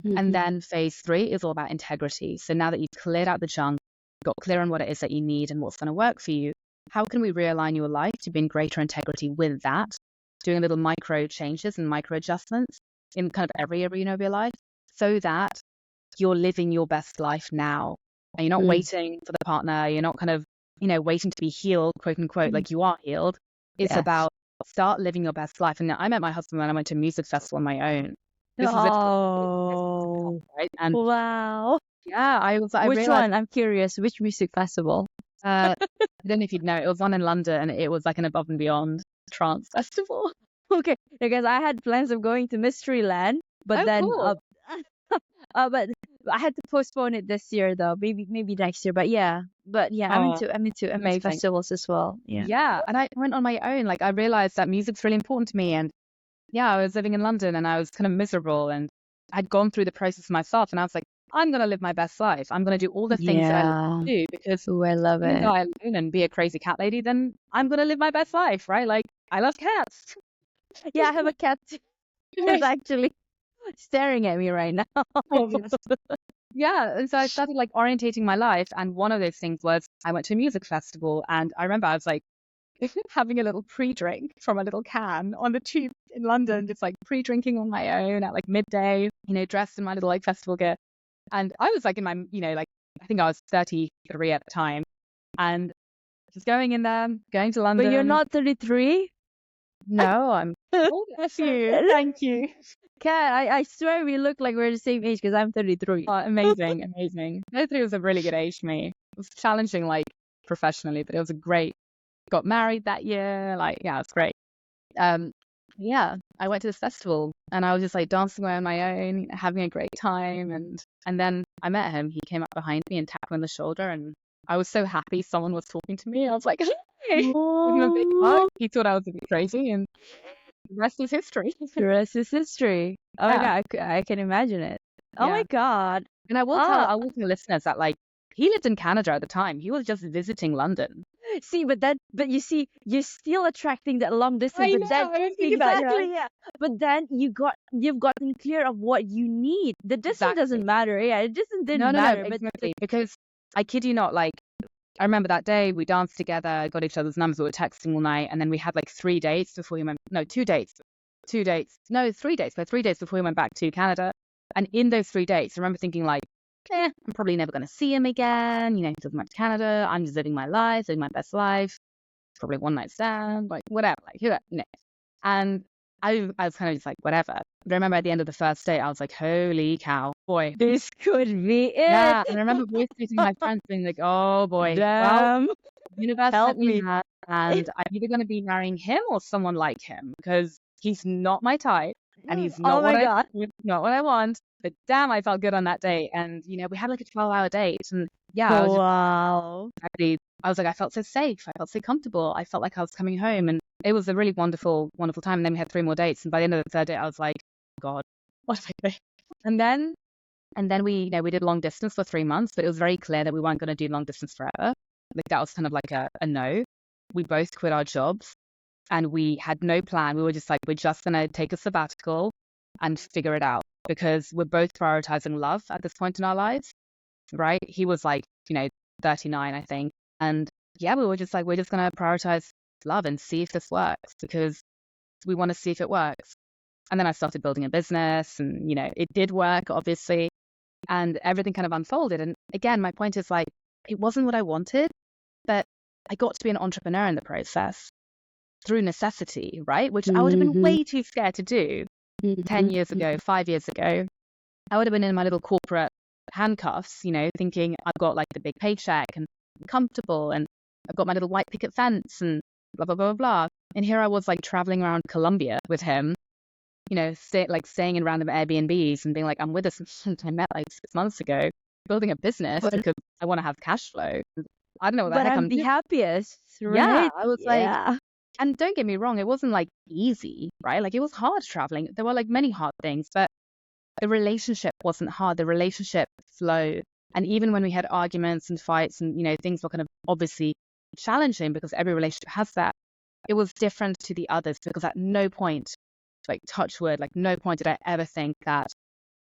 And then phase 3 is all about integrity. So now that you've cleared out the junk, got clear on what it is that you need and what's going to work for you, how can we realign your life to be in greater integrity with that? Doing little micro changes and micro adjustments in kind of every arena of your life so that you're living your best life now. And you're not waiting for the partner. You're not kind of, waiting to be healed, quote unquote, like you are healed. It's about start living your best life. And I met my husband when I went to a music festival on my own. This is Oh, right? And wow. yeah, I Which realized, one? I'm curious. Which music festival? I don't know if you'd know, it was one in London, and it was like an above and beyond trance festival. Okay, because I had plans of going to Mysteryland, but then Cool. but I had to postpone it this year though. Maybe next year. But yeah, I'm into Amazing. festivals as well. Yeah. And I went on my own. Like I realized that music's really important to me, and I was living in London and I was kind of miserable, and I'd gone through the process myself, and I was like, I'm going to live my best life. I'm going to do all the things that I love to do, because Ooh, I love even it. though I alone and be a crazy cat lady, then I'm going to live my best life, right? Like I love cats. Yeah, I have a cat who's actually staring at me right now. Yeah, and so I started like orientating my life, and one of those things was I went to a music festival, and I remember I was like having a little pre-drink from a little can on the tube in London, just like pre-drinking on my own at like midday, dressed in my little like festival gear. And I was like in my, like I think I was 33 at the time, and just going in there, going to London. But you're not 33? No, I'm older. Thank you. Kat, I swear we look like we're the same age because I'm 33. Oh, amazing. 33 was a really good age for me. It was challenging, like professionally, but it was a great. Got married that year. Like, yeah, it's great. I went to this festival and I was just like dancing away on my own, having a great time. And then I met him. He came up behind me and tapped me on the shoulder, and I was so happy someone was talking to me. I was like, hey, give him a big hug. He thought I was a bit crazy, and the rest is history. The rest is history. Oh my God, I can imagine it. Oh my God. And I will tell the listeners that like he lived in Canada at the time. He was just visiting London. See, but you see, you're still attracting that long distance. I but know, then I was thinking that, exactly, yeah. But then you've gotten clear of what you need. The distance doesn't matter. Yeah, the distance didn't matter. No, exactly. Because I kid you not, like I remember that day we danced together, got each other's numbers, we were texting all night, and then we had like 3 dates before we went. No, 2 dates. 2 dates. No, 3 dates. But 3 dates before we went back to Canada. And in those 3 dates, I remember thinking like, I'm probably never going to see him again. He doesn't come to Canada. I'm just living my life, living my best life. Probably one night stand, like whatever, like And I was kind of just like whatever. But I remember at the end of the first date, I was like, holy cow, boy, this could be it. Yeah, and I remember voice tweeting my friends being like, oh boy, damn, well, the universe help sent me me. that, and I'm either going to be marrying him or someone like him, because he's not my type, and he's not not what I want. But damn, I felt good on that date, and we had like a 12-hour date, and I was I was like, I felt so safe, I felt so comfortable, I felt like I was coming home, and it was a really wonderful, wonderful time. And then we had 3 more dates, and by the end of the third date, I was like, God, what have I done? And then we we did long distance for 3 months, but it was very clear that we weren't going to do long distance forever. Like that was kind of like a no. We both quit our jobs and we had no plan. We were just like, we're just going to take a sabbatical and figure it out because we're both prioritizing love at this point in our lives, right? He was like, 39, I think. And yeah, we were just like, we're just going to prioritize love and see if this works because we want to see if it works. And then I started building a business and, it did work, obviously. And everything kind of unfolded. And again, my point is like, it wasn't what I wanted, but I got to be an entrepreneur in the process through necessity, right? Which I would have been way too scared to do 10 years ago, 5 years ago. I would have been in my little corporate handcuffs, thinking I've got like the big paycheck and I'm comfortable and I've got my little white picket fence and blah, blah, blah, blah. And here I was like traveling around Colombia with him, staying in random Airbnbs and being like, I'm with this I met like 6 months ago, building a business because I want to have cash flow. I don't know what the heck I'm the doing. happiest, right? Yeah, I was like, Yeah. and don't get me wrong, it wasn't like easy, right? Like it was hard traveling. There were like many hard things, but the relationship wasn't hard. The relationship flowed. And even when we had arguments and fights and, things were kind of obviously challenging because every relationship has that, it was different to the others because at no point, like touch wood, like no point did I ever think that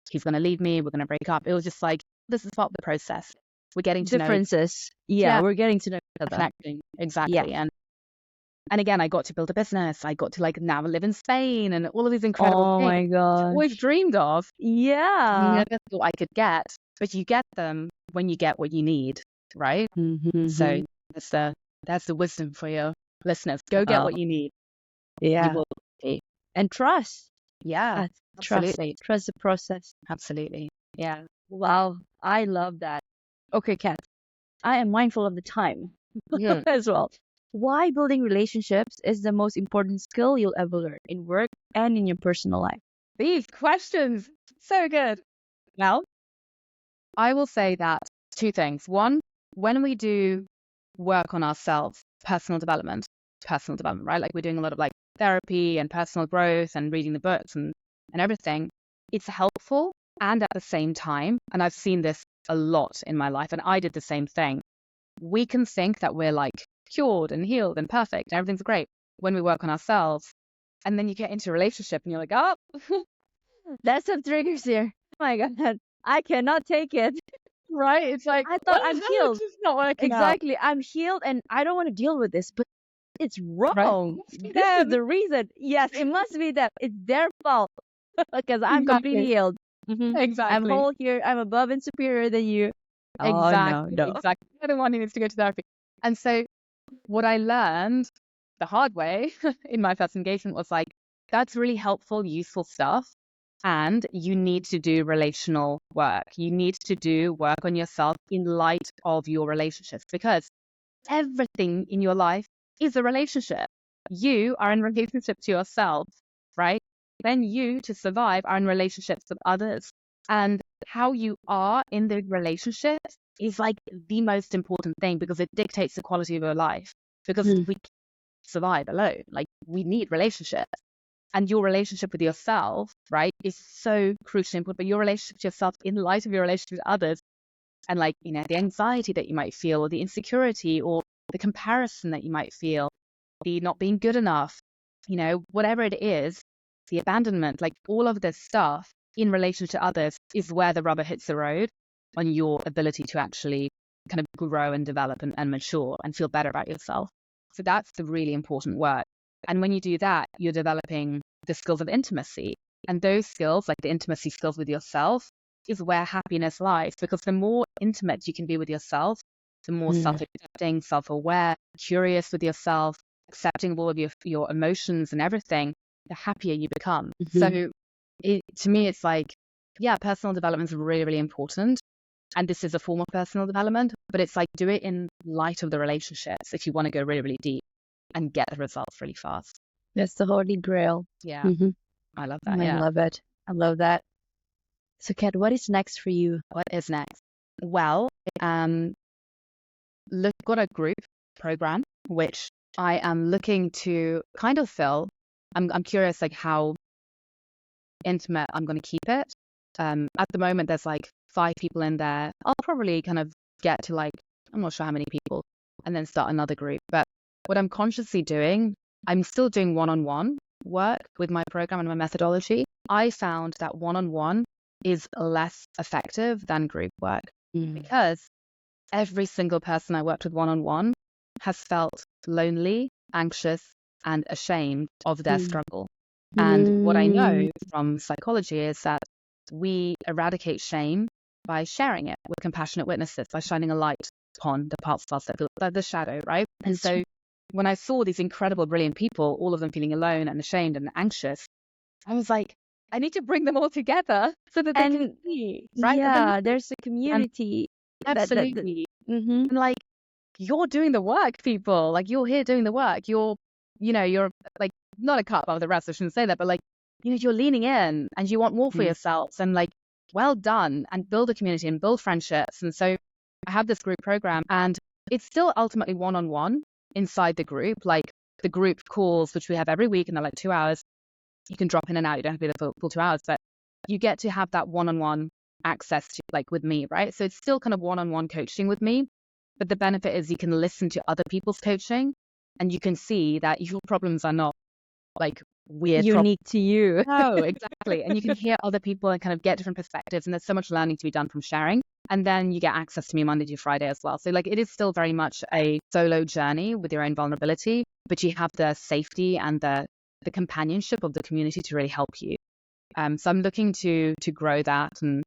he's going to leave me, we're going to break up. It was just like, this is part of the process. We're getting to Differences. know. Yeah, we're getting to know each other. Connecting. Exactly. Yeah. And again, I got to build a business. I got to like now live in Spain and all of these incredible things. Oh my God. I've always dreamed of. Yeah. Never thought I could get, but you get them when you get what you need, right? So that's the wisdom for your listeners. Go get what you need. Yeah. You will be. And trust. Yeah, absolutely. Trust the process. Absolutely. Yeah. Wow. I love that. Okay, Kat. I am mindful of the time as well. Why building relationships is the most important skill you'll ever learn in work and in your personal life? These questions, so good. Well, I will say that 2 things. One, when we do work on ourselves, personal development, right? Like we're doing a lot of like therapy and personal growth and reading the books and everything. It's helpful. And at the same time, and I've seen this a lot in my life, and I did the same thing. We can think that we're like cured and healed and perfect. Everything's great when we work on ourselves. And then you get into a relationship and you're like, oh, that's some triggers here. Oh my God. I cannot take it. Right? It's like, I thought I'm healed. It's just not working exactly. out. I'm healed and I don't want to deal with this, but it's wrong. Right? This is the reason. Yes, it must be them. It's their fault because I'm completely healed. Exactly. I'm whole here. I'm above and superior than you. Exactly. No. Exactly. You're the one who needs to go to therapy. And so what I learned the hard way in my first engagement was like, that's really helpful, useful stuff. And you need to do relational work. You need to do work on yourself in light of your relationships because everything in your life is a relationship. You are in relationship to yourself, right? Then you, to survive, are in relationships with others. And how you are in the relationships is like the most important thing because it dictates the quality of your life. Because we can't survive alone. Like we need relationships. And your relationship with yourself, right, is so crucially important. But your relationship to yourself in light of your relationship with others and like, the anxiety that you might feel or the insecurity or the comparison that you might feel, the not being good enough, whatever it is, the abandonment, like all of this stuff in relation to others is where the rubber hits the road on your ability to actually kind of grow and develop and mature and feel better about yourself. So that's the really important work. And when you do that, you're developing the skills of intimacy. And those skills, like the intimacy skills with yourself, is where happiness lies. Because the more intimate you can be with yourself, the more self-accepting, self-aware, curious with yourself, accepting all of your emotions and everything, the happier you become. So to me, it's like, yeah, personal development is really, really important. And this is a form of personal development, but it's like do it in light of the relationships if you want to go really, really deep and get the results really fast. That's the holy grail. Yeah. I love that. I love it. I love that. So Kat, what is next for you? What is next? Well, got a group program, which I am looking to kind of fill. I'm curious like how intimate I'm going to keep it. At the moment, there's like 5 people in there. I'll probably kind of get to like, I'm not sure how many people, and then start another group. But what I'm consciously doing, I'm still doing one-on-one work with my program and my methodology. I found that one-on-one is less effective than group work because every single person I worked with one-on-one has felt lonely, anxious, and ashamed of their struggle. And what I know from psychology is that we eradicate shame by sharing it with compassionate witnesses, by shining a light upon the parts of us that feel like the shadow, right? And so when I saw these incredible, brilliant people, all of them feeling alone and ashamed and anxious, I was like, I need to bring them all together so that they can see, right? Yeah, there's a community. Absolutely. And like, you're doing the work, people. Like, you're here doing the work. You're like not a cut above the rest. I shouldn't say that, but like, you're leaning in and you want more for yourselves, and like, well done, and build a community and build friendships. And so I have this group program, and it's still ultimately one-on-one inside the group. Like, the group calls, which we have every week, and they're like 2 hours. You can drop in and out. You don't have to be there for full 2 hours, but you get to have that one-on-one access to, like, with me, right? So it's still kind of one-on-one coaching with me. But the benefit is you can listen to other people's coaching, and you can see that your problems are not like weird, unique to you. No, exactly. And you can hear other people and kind of get different perspectives. And there's so much learning to be done from sharing. And then you get access to me Monday to Friday as well. So like, it is still very much a solo journey with your own vulnerability, but you have the safety and the companionship of the community to really help you. So I'm looking to grow that and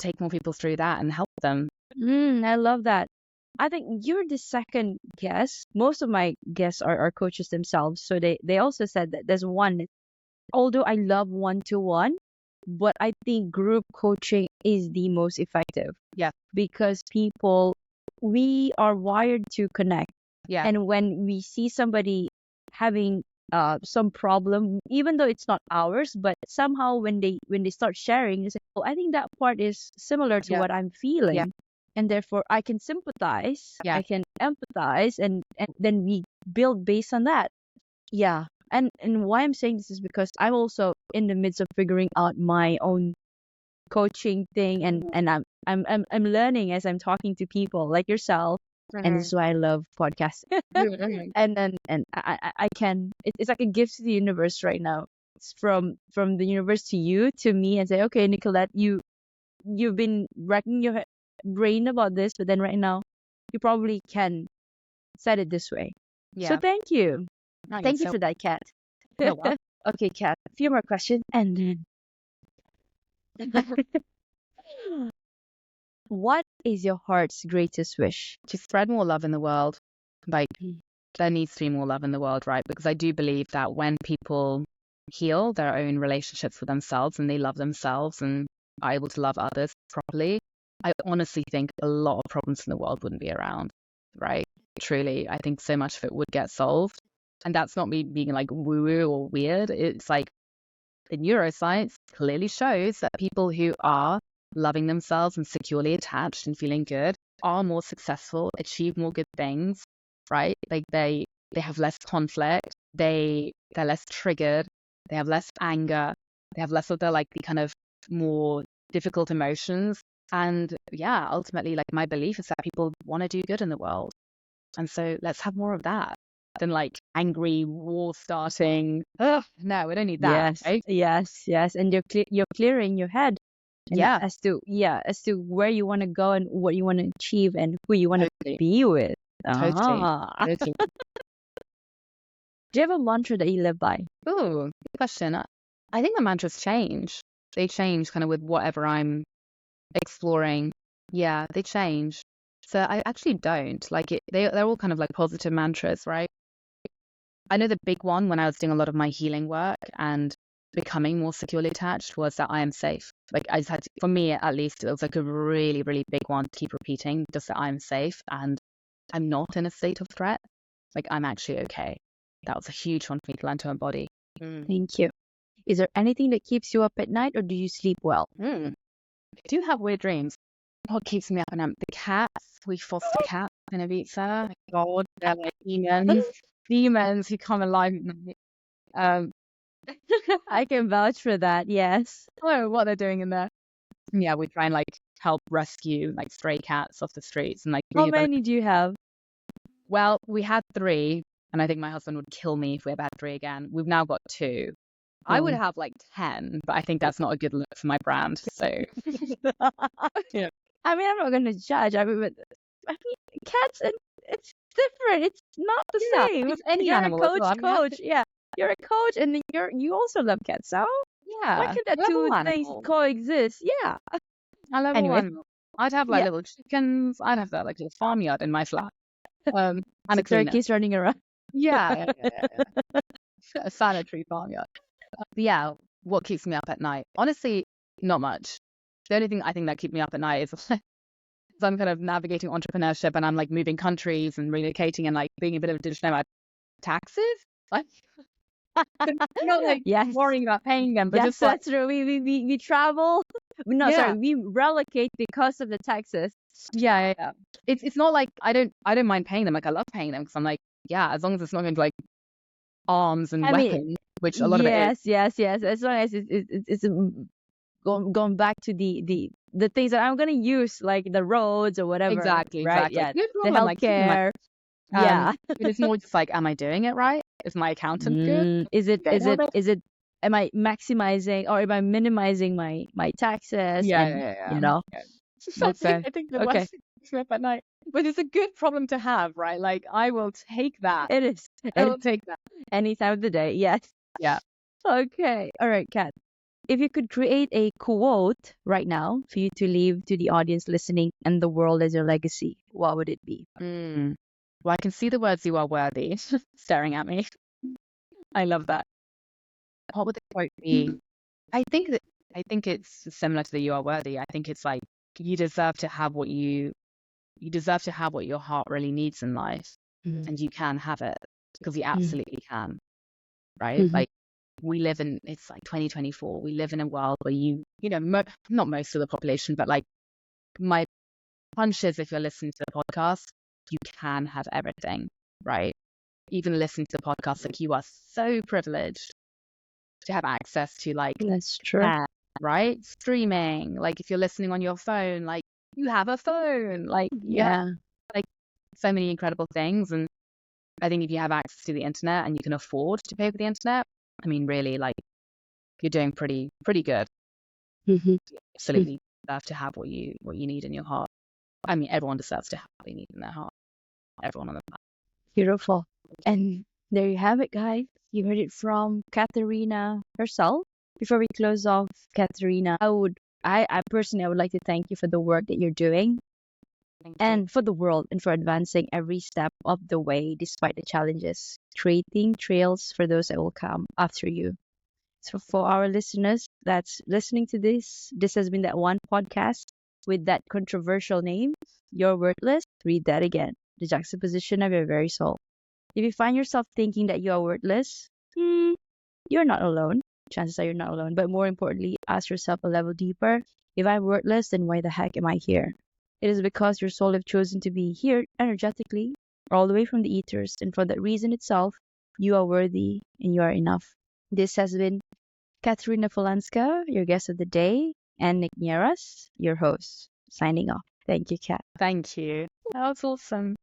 take more people through that and help them. I love that. I think you're the second guest. Most of my guests are coaches themselves. So they also said that there's one, although I love one-to-one, but I think group coaching is the most effective. Yeah. Because we are wired to connect. Yeah. And when we see somebody having some problem, even though it's not ours, but somehow when they start sharing, you say, oh, I think that part is similar to what I'm feeling. Yeah. And therefore I can sympathize, Yeah. I can empathize, and then we build based on that. Yeah. And why I'm saying this is because I'm also in the midst of figuring out my own coaching thing, and I'm learning as I'm talking to people like yourself. And this is why I love podcasting. and I can, it's like a gift to the universe right now. It's from the universe to you, to me, and say, okay, Nicolette, you've been racking your brain about this, but then right now you probably can set it this way. So thank you. Thank you for that, Kat. Okay, Kat, a few more questions and then what is your heart's greatest wish? To spread more love in the world. Like, there needs to be more love in the world, right? Because I do believe that when people heal their own relationships with themselves and they love themselves and are able to love others properly, I honestly think a lot of problems in the world wouldn't be around, right? Truly, I think so much of it would get solved. And that's not me being like woo-woo or weird. It's like, the neuroscience clearly shows that people who are loving themselves and securely attached and feeling good are more successful, achieve more good things, right? Like, they have less conflict, they're less triggered, they have less anger, they have less of the kind of more difficult emotions. And ultimately, like, my belief is that people want to do good in the world. And so let's have more of that than like angry war starting. No, we don't need that. Yes, right? yes. And you're clearing your head. And as to where you want to go and what you want to achieve and who you want to be with. Totally. Do you have a mantra that you live by? Ooh, good question. I think the mantras change. They change kind of with whatever I'm exploring. Yeah, they change. So I actually don't like it. They're all kind of like positive mantras, right? I know the big one when I was doing a lot of my healing work and becoming more securely attached was that I am safe. Like, I just had to, for me at least, it was like a really, really big one to keep repeating, just that I'm safe and I'm not in a state of threat. Like, I'm actually okay. That was a huge one for me to learn to embody. Thank you. Is there anything that keeps you up at night, or do you sleep well? I do have weird dreams. What keeps me up at night? The cats. We foster cats in Ibiza. My God, they're like demons who come alive at night. I can vouch for that. Yes. Oh, what they're doing in there. Yeah, we try and like help rescue like stray cats off the streets and like How many do you have? Well, we had 3, and I think my husband would kill me if we ever had 3 again. We've now got 2. I would have like 10, but I think that's not a good look for my brand. So, yeah. I mean, I'm not going to judge. Cats, it's different. It's not the same. It's any You're animal a as well. coach. Yeah, you're a coach, and you also love cats. So why Yeah, can't that I love two all things animals. coexist? Yeah. I love all Anyway, animals. I'd have like yeah. little chickens. I'd have that like little farmyard in my flat. And So a cleaner. turkeys running around. Yeah. A sanitary farmyard. But yeah, what keeps me up at night? Honestly, not much. The only thing I think that keeps me up at night is I'm kind of navigating entrepreneurship and I'm like moving countries and relocating and like being a bit of a digital nomad. Taxes? Like, not like Yes. worrying about paying them, but Yes, just like, that's true. We travel. No, yeah, sorry, we relocate because of the taxes. yeah. It's not like I don't mind paying them. Like I love paying them because I'm like, yeah, as long as it's not going to like arms and I mean, weapons, which a lot of it is. yes. As long as it's going back to the things that I'm gonna use, like the roads or whatever. Exactly. Right? Yeah. Good The problem. Like keeping my healthcare. Yeah. but it's more just like, am I doing it right? Is my accountant good? Is it Okay, well, am I maximizing or am I minimizing my taxes? yeah, And yeah. you know, Yeah. okay. I think the Okay. worst thing to sleep at night, but it's a good problem to have, right? Like I will take that. It is. I will take that. Any time of the day. Yes. Yeah. Okay. All right, Kat. If you could create a quote right now for you to leave to the audience listening and the world as your legacy, what would it be? Well, I can see the words "you are worthy" staring at me. I love that. What would the quote be? I think it's similar to the "you are worthy." I think it's like you deserve to have what your heart really needs in life, and you can have it because you absolutely can, right? Mhm. Like it's like 2024. We live in a world where not most of the population, but like my hunch is if you're listening to the podcast, you can have everything, right? Even listening to the podcast, like you are so privileged to have access to like That's true. right? Streaming, like if you're listening on your phone, like you have a phone, like you have Yeah. like so many incredible things. And I think if you have access to the internet and you can afford to pay for the internet, I mean, really, like you're doing pretty good. Mhm. You absolutely deserve to have what you need in your heart. I mean, everyone deserves to have what they need in their heart. Everyone on the planet. Beautiful. And there you have it, guys. You heard it from Katarina herself. Before we close off, Katarina, I personally, I would like to thank you for the work that you're doing and for the world and for advancing every step of the way despite the challenges, creating trails for those that will come after you. So for our listeners that's listening to this has been that one podcast with that controversial name, You're Worthless. Read that again. The juxtaposition of your very soul. If you find yourself thinking that you are worthless, you're not alone. Chances are you're not alone. But more importantly, ask yourself a level deeper. If I'm worthless, then why the heck am I here? It is because your soul have chosen to be here energetically, all the way from the ethers, and for that reason itself, you are worthy and you are enough. This has been Katarina Polonska, your guest of the day, and Nick Nieras, your host, signing off. Thank you, Kat. Thank you. That was awesome.